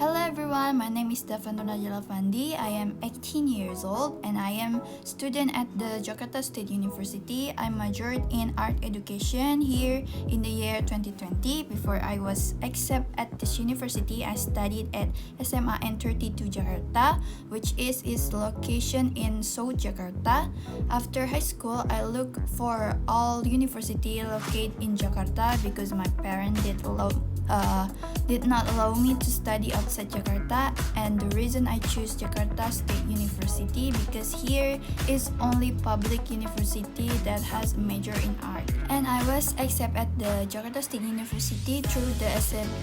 Hello everyone, my name is Daffa Afandi. I am 18 years old and I am student at the Jakarta State University. I majored in art education here in the year 2020. Before I was accepted at this university, I studied at SMA N32 Jakarta, which is its location in South Jakarta. After high school, I looked for all university located in Jakarta because my parents did not allow me to study outside Jakarta, and the reason I choose Jakarta State University because here is only public university that has a major in art, and I was accepted at the Jakarta State University through the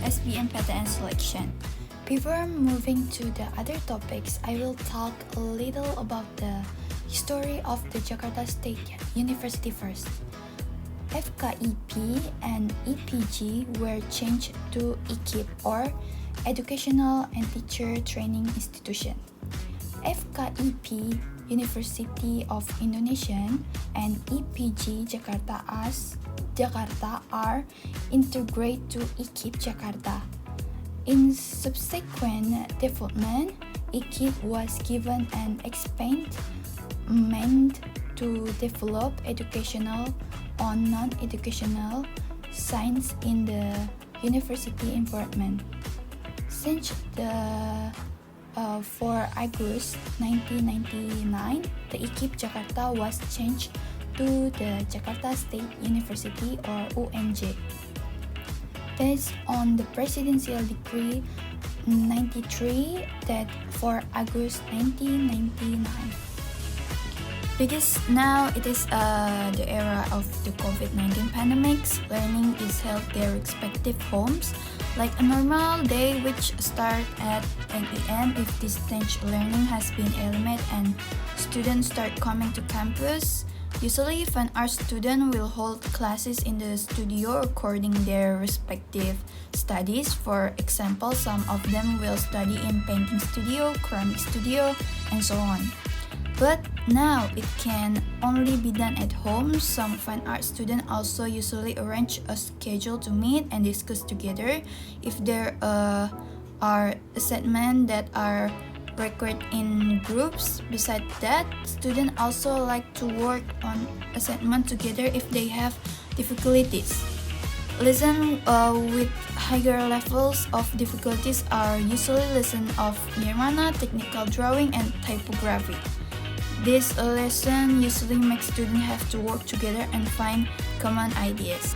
SBMPTN selection. Before moving to the other topics, I will talk a little about the history of the Jakarta State University first. FKIP and EPG were changed to IKIP or Educational and Teacher Training Institution. FKIP University of Indonesia and EPG Jakarta are integrated to IKIP Jakarta. In subsequent development, IKIP was given an expanded meant to develop educational or non-educational science in the university environment. Since the 4 August 1999, the IKIP Jakarta was changed to the Jakarta State University or UNJ. Based on the Presidential Decree 93 that 4 August 1999. Because now it is the era of the COVID-19 pandemics, learning is held their respective homes, like a normal day which start at 8 a.m. if distance learning has been eliminated and students start coming to campus. Usually, fine art students will hold classes in the studio according their respective studies. For example, some of them will study in painting studio, ceramic studio, and so on. But now it can only be done at home. Some fine art students also usually arrange a schedule to meet and discuss together. If there are assignments that are recorded in groups. Besides that, students also like to work on assignment together if they have difficulties. Lessons with higher levels of difficulties are usually lessons of nirvana, technical drawing, and typography. This lesson usually makes students have to work together and find common ideas.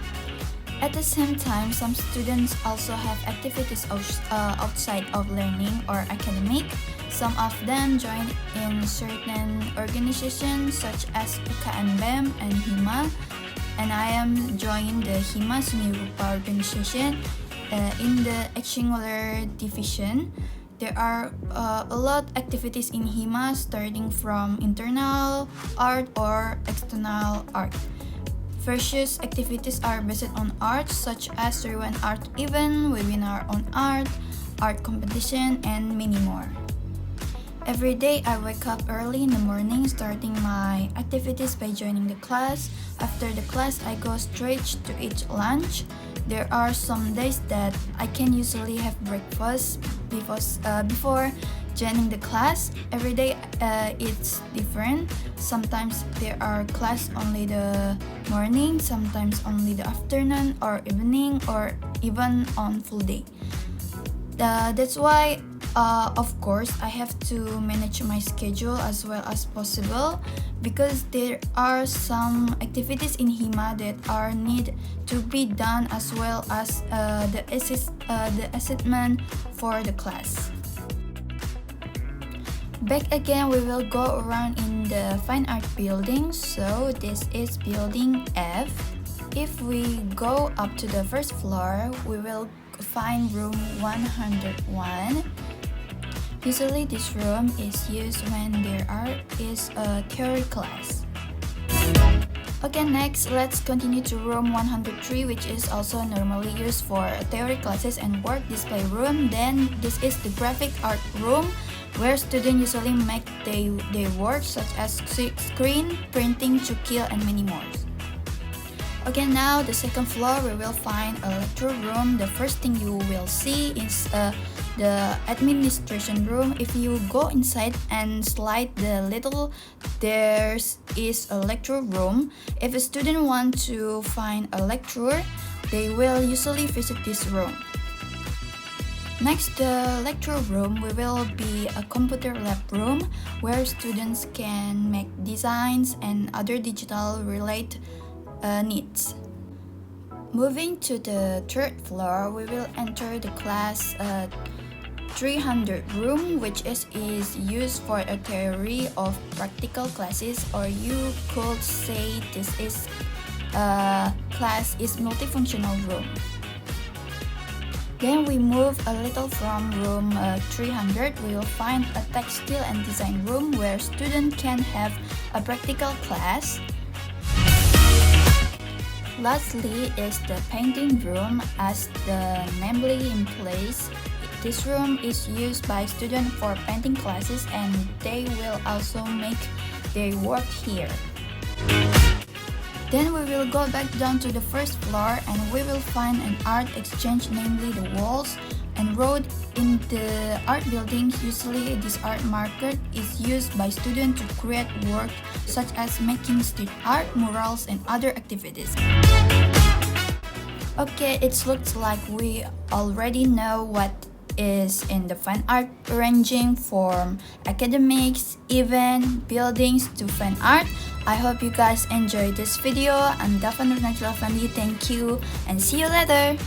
At the same time, some students also have activities outside of learning or academic. Some of them join in certain organizations such as PPKMB and HIMA, and I am joining the HIMA SeniRupa organization in the Extracurricular division. There are a lot of activities in HIMA starting from internal art or external art. Various activities are based on art such as Ruang art event, webinar on art, art competition, and many more. Every day I wake up early in the morning starting my activities by joining the class. After the class I go straight to eat lunch. There are some days that I can usually have breakfast before joining the class. Every day it's different. Sometimes there are class only the morning, sometimes only the afternoon or evening, or even on full day. That's why of course I have to manage my schedule as well as possible, because there are some activities in HIMA that are need to be done as well as the assignment for the class. Back again, we will go around in the fine art building. So this is building F. If we go up to the first floor, we will find room 101. Usually this room is used when there is a theory class. Okay, next let's continue to room 103, which is also normally used for theory classes and work display room. Then this is the graphic art room, where students usually make their work such as screen, printing, to kill, and many more. Okay, now the second floor we will find a lecture room. The first thing you will see is a the administration room. If you go inside and slide the little, there is a lecture room. If a student wants to find a lecturer, they will usually visit this room. Next, the lecture room will be a computer lab room where students can make designs and other digital related needs. Moving to the third floor, we will enter the class 300 room, which is used for a theory of practical classes, or you could say this is class is multifunctional room. Then we move a little from room 300, we will find a textile and design room where students can have a practical class. Lastly is the painting room, as the namely implies. This room is used by students for painting classes and they will also make their work here. Then we will go back down to the first floor and we will find an art exchange, namely the walls and road in the art building. Usually this art market is used by students to create work such as making street art, murals and other activities. Okay, it looks like we already know what is in the fine art, ranging from academics, event, buildings to fine art. I hope you guys enjoyed this video. I'm Daffa Nurnajla Afandi. Thank you and see you later.